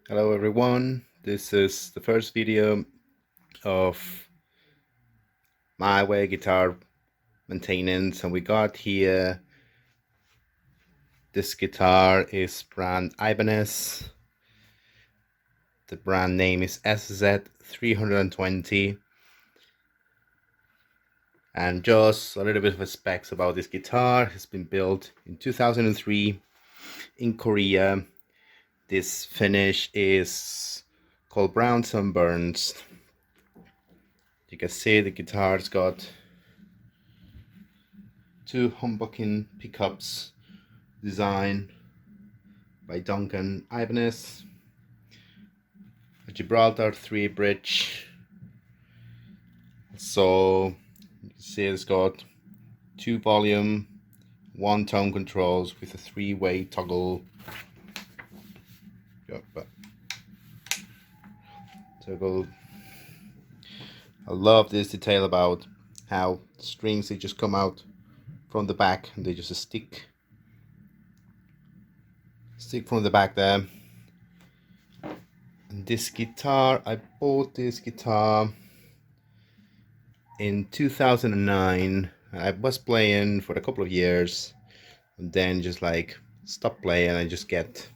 Hello everyone, this is the first video of my way guitar maintenance, and we got here this guitar is brand IBANEZ. The brand name is SZ320, and just a little bit of specs about this guitar. It's been built in 2003 in Korea. This finish is called brown sunburns. You can see the guitar's got two humbucking pickups designed by IBANEZ, a Gibraltar 3 bridge. So you can see it's got two volume, one tone controls with a three-way toggle. I love this detail about how strings, they just come out from the back and they just stick from the back there. And this guitar, I bought this guitar in 2009. I was playing for a couple of years and then just like stopped playing. I just get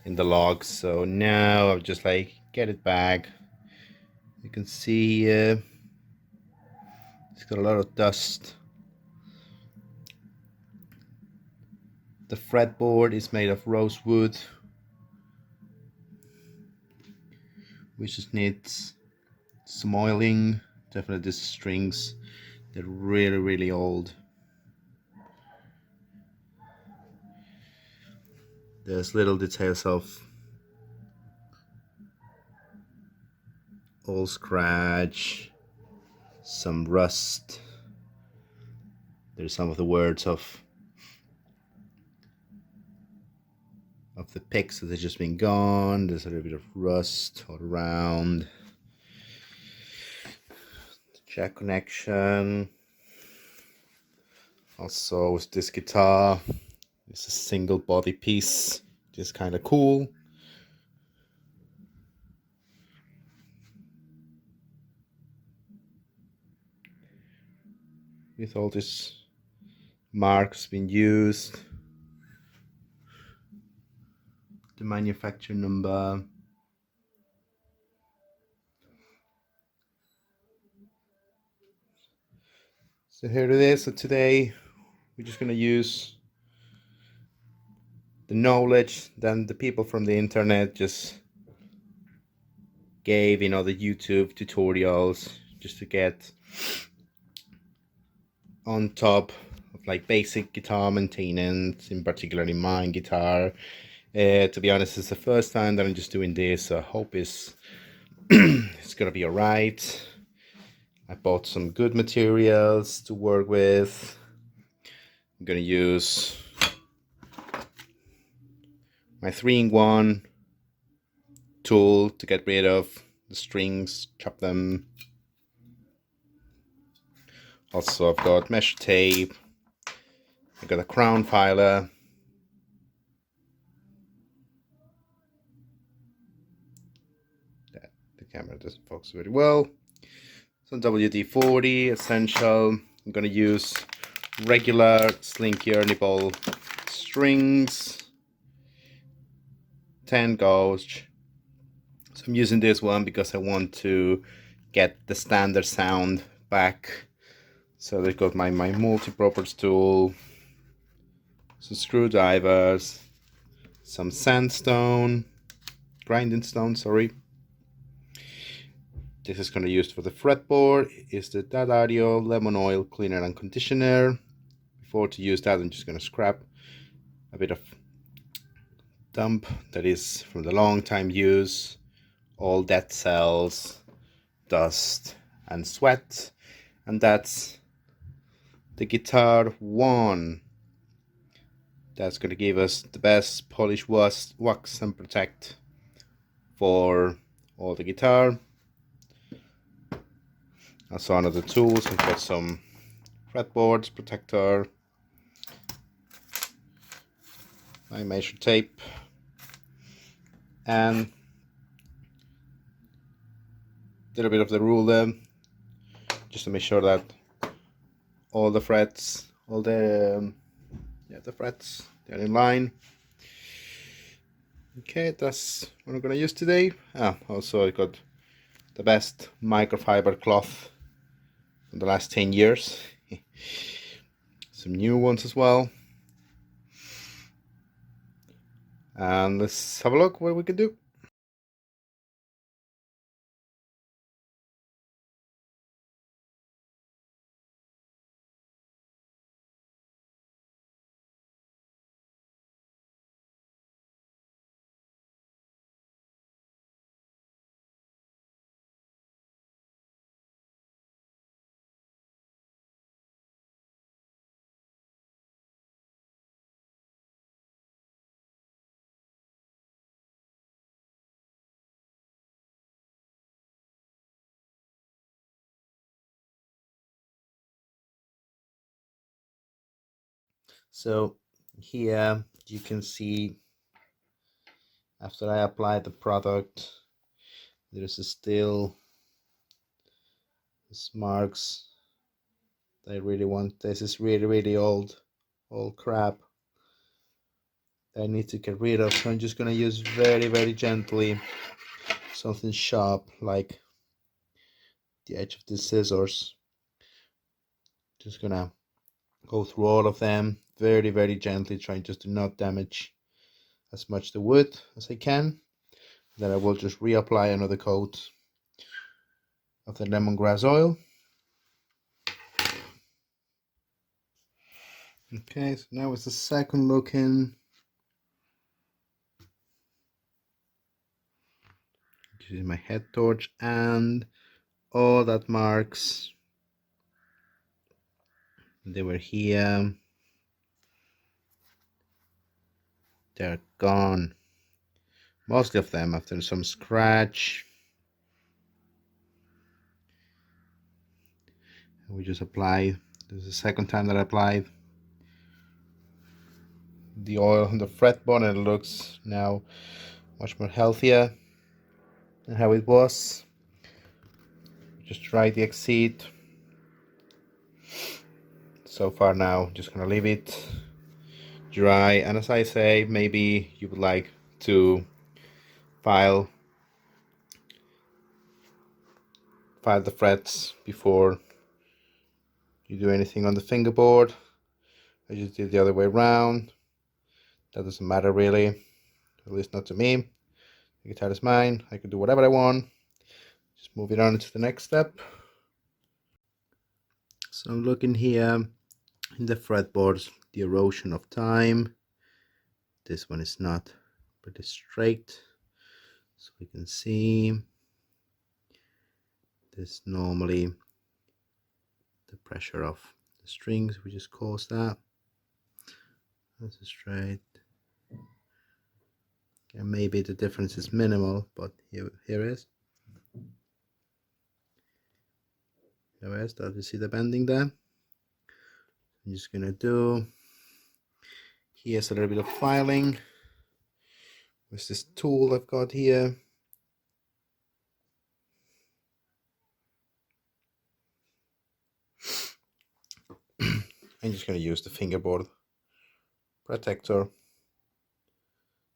in the logs, so now I've just like get it back. You can see it's got a lot of dust. The fretboard is made of rosewood, which just needs some oiling. Definitely these strings, they're really old. There's little details of old scratch, some rust. There's some of the words of the picks that have just been gone. There's a little bit of rust all around. The jack connection. Also with this guitar, it's a single body piece, which is kind of cool. With all this marks being used, the manufacturer number. So here it is. So today we're just going to use the knowledge that the people from the internet just gave, the YouTube tutorials, just to get on top of like basic guitar maintenance, in particular in my guitar. To be honest, it's the first time that I'm just doing this, so I hope it's it's gonna be alright. I bought some good materials to work with. I'm gonna use my 3-in-1 tool to get rid of the strings, chop them. Also, I've got mesh tape. I've got a crown filer. The camera doesn't focus very well. Some WD-40 essential. I'm gonna use regular Slinky Ernie Ball strings, 10 gauge. So I'm using this one because I want to get the standard sound back. So they've got my multi-purpose tool, some screwdrivers, some grinding stone, sorry. This is going to be used for the fretboard. Is the Daddario lemon oil cleaner and conditioner. Before to use that, I'm just going to scrap a bit of dump that is from the long time use, all dead cells, dust and sweat, and that's the Guitar 1. That's going to give us the best polish, wax and protect for all the guitar. Also, under the tools, we've got some fretboards, protector, my measure tape, and a little bit of the ruler just to make sure that all the frets, the frets, they're in line. Okay, that's what I'm gonna use today. Also I got the best microfiber cloth in the last 10 years. Some new ones as well. And let's have a look what we can do. So here you can see after I apply the product, there's still these marks. I really want, this is really old crap I need to get rid of. So I'm just gonna use very gently something sharp like the edge of the scissors. Just gonna go through all of them very gently, trying just to not damage as much the wood as I can. Then I will just reapply another coat of the lemongrass oil. Okay, so now it's the second look in. Using my head torch, and all that marks, they were here, they're gone. Most of them after some scratch. We just apply, this is the second time that I applied the oil on the fretboard, and it looks now much more healthier than how it was. Just try the exceed. So far now, just gonna leave it dry, and as I say, maybe you would like to file the frets before you do anything on the fingerboard. I just did the other way around. That doesn't matter really, at least not to me. The guitar is mine, I can do whatever I want. Just move it on to the next step. So I'm looking here in the fretboards, the erosion of time. This one is not pretty straight, so we can see this normally the pressure of the strings, we just cause that. That's straight. And maybe the difference is minimal, but here is. There is, do you see the bending there? I'm just gonna do, here's a little bit of filing with this tool I've got here. I'm just gonna use the fingerboard protector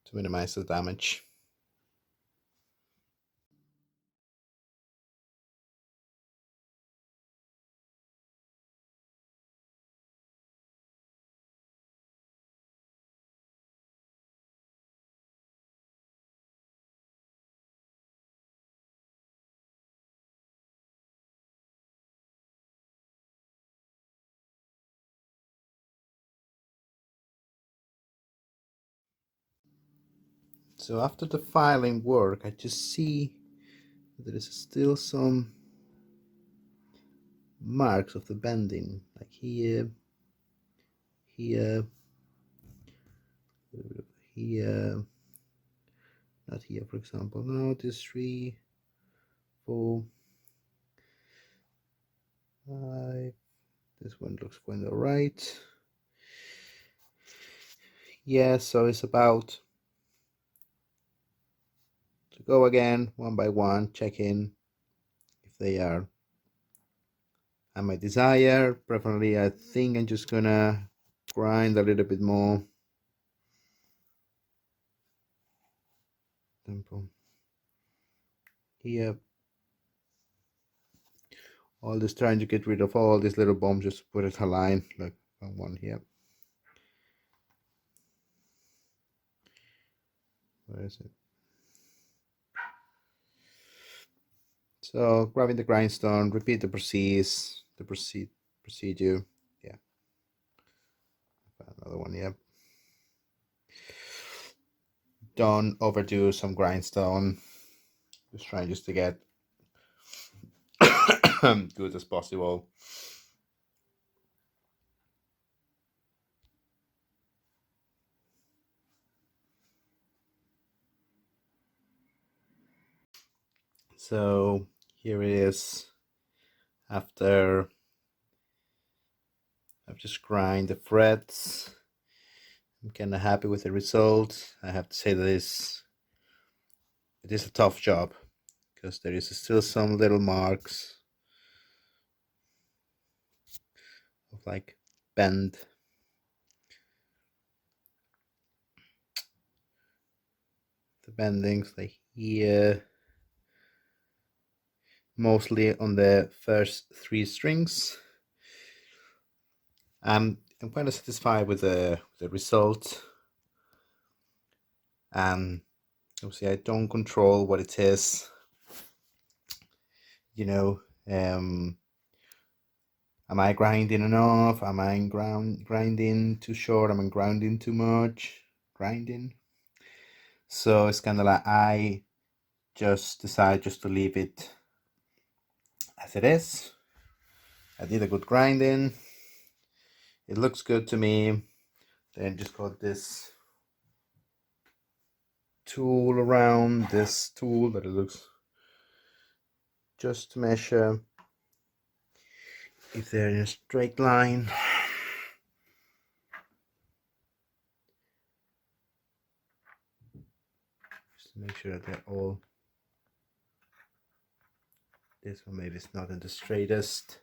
to minimize the damage. So after the filing work, I just see there is still some marks of the bending, like here, here, here, not here for example. No, this 3, 4, 5. This one looks kind of right. Yeah, so it's about go again one by one, checking if they are at my desire. Preferably, I think I'm just gonna grind a little bit more. Here, all this, trying to get rid of all these little bumps, just put it aligned like one here. Where is it? So grabbing the grindstone, repeat the procedure. Yeah. Another one, yeah. Don't overdo some grindstone. Just trying to get good as possible. So here it is. After I've just grind the frets, I'm kind of happy with the result. I have to say that it is a tough job because there is still some little marks of like bend. The bendings like here, mostly on the first 3 strings. I'm kind of satisfied with the result. Obviously I don't control what it is, you know. Am I grinding enough? Am I grinding too short? Am I grinding too much? So it's kind of like I just decide just to leave it as it is. I did a good grinding. It looks good to me. Then just got this tool around, this tool that it looks just to measure if they're in a straight line. Just to make sure that they're all, this one maybe it's not in the straightest.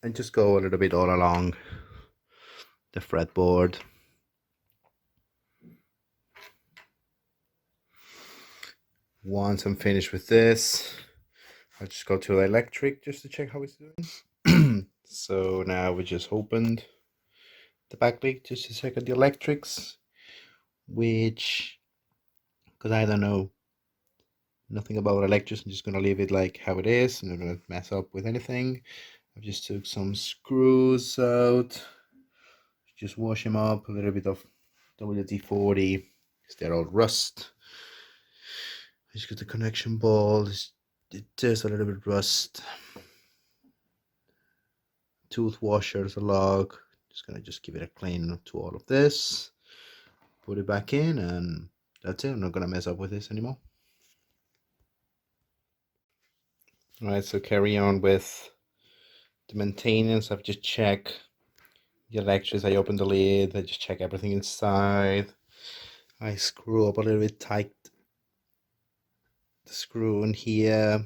And just go a little bit all along the fretboard. Once I'm finished with this, I'll just go to the electric just to check how it's doing. So now we just opened the backplate just to check out the electrics, which, because I don't know nothing about electrics, I'm just gonna leave it like how it is. I'm not gonna mess up with anything. I've just took some screws out, just wash them up, a little bit of WD-40 because they're all rust. I just got the connection ball, it is a little bit rust. Tooth washer's a log. Just gonna give it a clean to all of this, put it back in, and that's it. I'm not gonna mess up with this anymore. All right, so carry on with the maintenance. I've just checked the electrics. I open the lid, I just check everything inside. I screw up a little bit tight the screw in here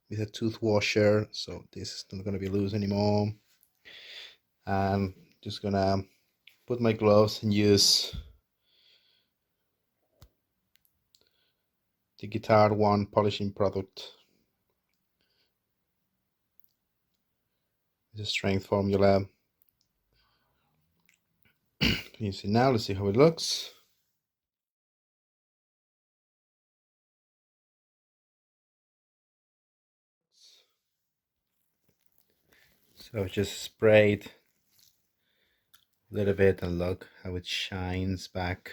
with a tooth washer, so this is not gonna be loose anymore. I'm just gonna put my gloves and use the Guitar One polishing product. It's a strength formula. Can you see now? Let's see how it looks. So I just sprayed a little bit and look how it shines back.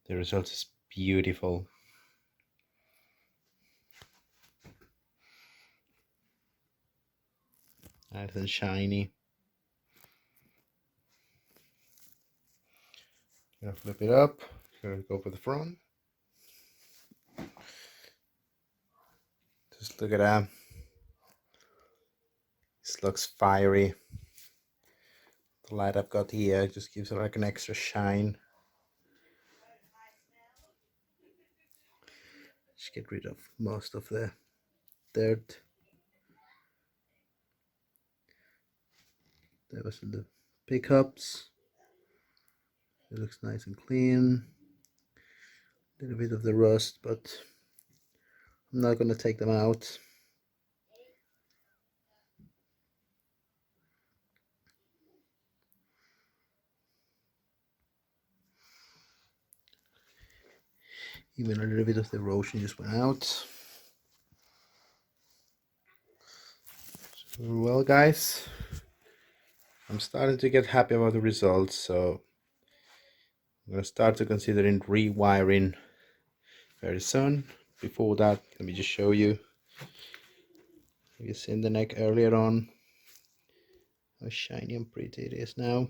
The result is beautiful. Nice and shiny. Gonna flip it up. Gonna go for the front. Just look at that. This looks fiery. The light I've got here just gives it like an extra shine. Just get rid of most of the dirt that was in the pickups. It looks nice and clean. A little bit of the rust, but I'm not going to take them out. Even a little bit of the erosion just went out. So, well guys, I'm starting to get happy about the results, so I'm going to start to considering rewiring very soon. Before that, let me just show you. You seen the neck earlier on, how shiny and pretty it is now.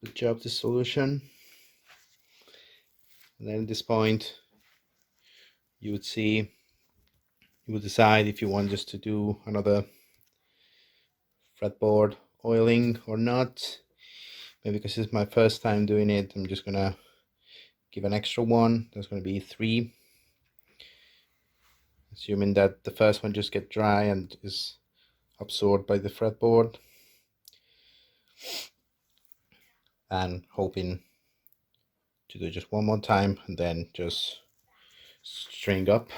Good job, the solution. And then at this point, you would see, you would decide if you want just to do another fretboard oiling or not. Maybe because it's my first time doing it, I'm just gonna give an extra one. There's gonna be 3, assuming that the first one just get dry and is absorbed by the fretboard, and hoping to do just one more time and then just string up.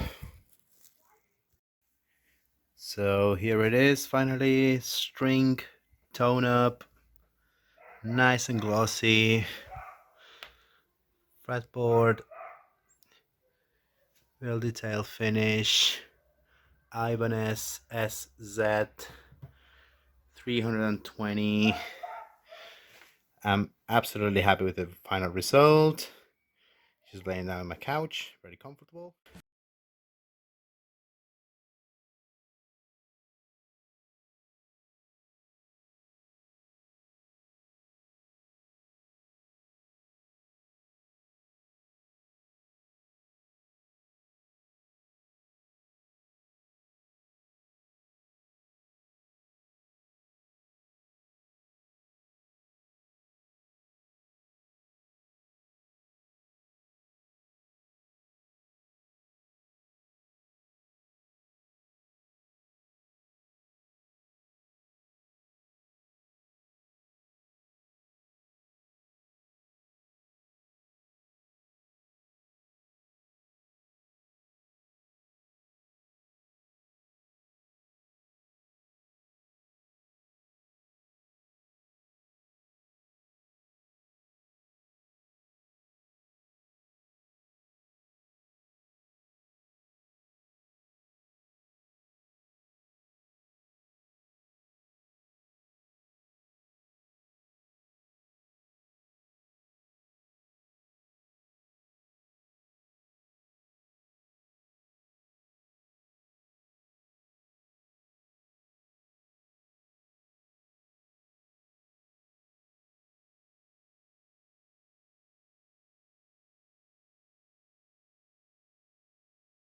So here it is, finally, string, tone up, nice and glossy fretboard, well detailed finish, IBANEZ SZ320. I'm absolutely happy with the final result. Just laying down on my couch, very comfortable.